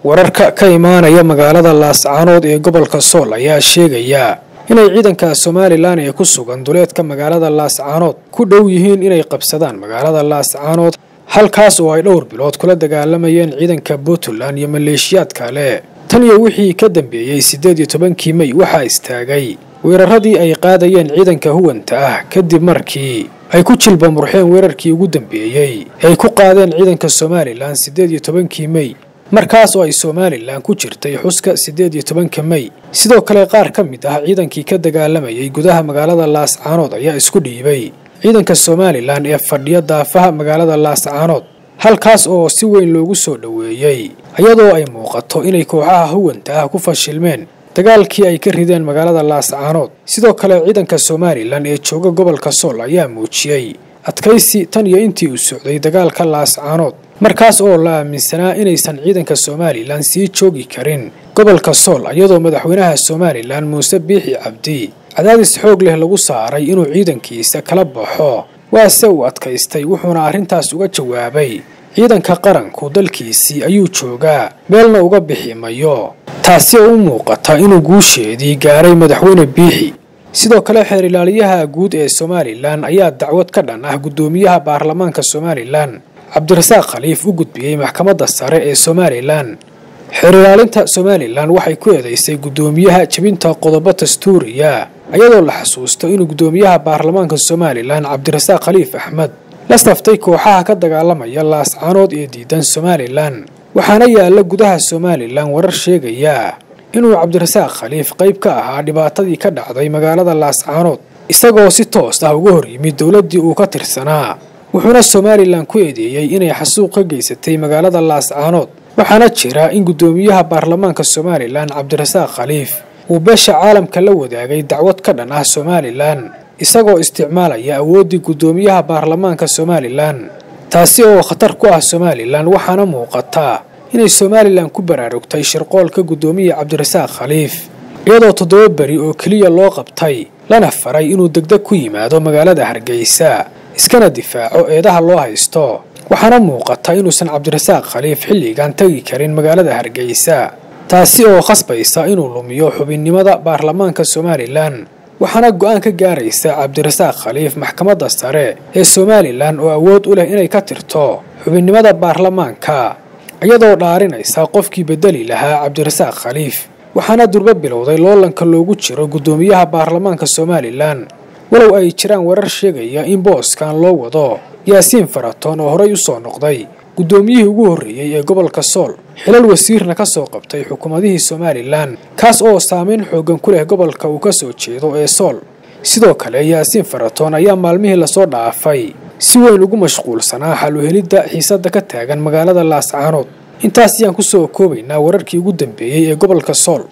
wararka ka imaanaya magaalada Laascaanood ee gobolka Sool ayaa sheegaya inay ciidanka Soomaaliland ee ku sugan duleedka magaalada Laascaanood ku dhow yihiin inay qabsadaan magaalada Laascaanood halkaas oo ay dhowr bilood kula dagaalamayeen ciidanka Puntland iyo maleeshiyaad kale. tan iyo wixii ka dambeeyay 18 May waxa istaagay weeraradii ay qaadayeen ciidanka huwanta ah kadib markii ay ku jilba murxeen weerarkii ugu dambeeyay ay ku qaadeen ciidanka Soomaaliland 18 May markaas oo ay Soomaaliland ku jirtay xuska 18 May. sidoo kale qaar ka mid ah ciidankii ka dagaalamayay gudaha magaalada Laascaanood ayaa isku dhiibay ciidanka Soomaaliland ee fadhiya daafaha magaalada Laascaanood halkaas oo si weyn loogu soo dhaweeyay iyadoo ay muuqato inay kooxaha huwanta ah ku fashilmeen dagaalkii ay ka rideen magaalada Laascaanood. sidoo kale ciidanka Soomaaliland ee jooga gobolka Sool ayaa muujiyay adkaysi tan iyo intii uu socday dagaalka Laascaanood markaas oo la aaminsanaa inaysan ciidanka Soomaaliland sii joogi karin gobolka Sool iyadoo madaxweynaha Soomaaliland Muuse Biixi Cabdi cadaadis xoog leh lagu saaray inuu ciidankiisa kala baxo waase uu adkaystay wuxuuna arrintaas uga jawaabay ciidanka qaranku dalkiisii ayuu joogaa meelna uga bixi mayo taasi oo u muuqata inuu guusheedii gaaray madaxweyne Biixi. sidoo kale xeer ilaaliyaha guud ee Soomaaliland ayaa dacwad ka dhan ah gudoomiyaha baarlamaanka Soomaaliland Cabdirasaaq Khaliif u gudbiyay maxkamadda sare ee Soomaaliland. xeer ilaalinta Soomaaliland waxay ku eedeysay gudoomiyaha jabinta qodobo dastuuriya iyadoo la xasuusto inuu gudoomiyaha baarlamaanka Soomaaliland Cabdirasaaq Khaliif Axmed la saftay kooxaha ka dagaalamaya Laascaanood ee diidan Soomaaliland. waxaana yaala gudaha Soomaaliland warar sheegaya inuu Cabdirasaaq Khaliif qayb ka ahaa dhibaatadii ka dhacday magaalada Laascaanood isagoo si toos ah uga hor yimid dawladii uu ka tirsanaa. wuxuuna Soomaaliland ku eedeeyay inay xasuuq ka geysatay magaalada Laascaanood. waxaana jira in gudoomiyaha baarlamaanka Soomaaliland Cabdirasaaq Khaliif uu beesha caalamka la wadaagay dacwad ka dhan ah Soomaaliland isagoo isticmaalaya awoodii gudoomiyaha baarlamaanka Soomaaliland taasi oo khatar ku ah Soomaaliland. waxaana muuqata inay Soomaaliland ku baraarugtay shirqoolka gudoomiyaha Cabdirasaaq Khaliif iyadoo 7 bari oo kaliya loo qabtay lana faray inuu degdeg ku yimaado magaalada Hargeysa iskana difaaco eedaha loo haysto. waxaana muuqata inuusan Cabdirasaaq Khaliif xilligan tagi karin magaalada Hargeysa taasi oo khasbaysa inuu lumiyo xubinnimada baarlamaanka Soomaaliland. waxaana go'aan ka gaaraysa Cabdirasaaq Khaliif maxkamadda sare ee Soomaaliland oo awood u leh inay ka tirto xubinnimada baarlamaanka iyadoo dhaarinaysa qofkii bedeli lahaa Cabdirasaaq Khaliif. waxaana durba bilowday loolanka loogu jiro gudoomiyaha baarlamaanka Soomaaliland walow ay jiraan warar sheegaya in booskan loo wado Yaasiin Faratoon oo horey u soo noqday gudoomiyihii ugu horeeyay ee gobolka Sool xilal wasiirna ka soo qabtay xukuumadihii Soomaaliland kaas oo saameyn xoogan ku leh gobolka uu ka soo jeedo ee Sool. sidoo kale Yaasiin Faratoon ayaa maalmihii la soo dhaafay si weyn ugu mashquulsanaa xal u helidda xiisadda ka taagan magaalada Laascaanood. intaas ayaan ku soo koobaynaa wararkii ugu dambeeyay ee gobolka Sool.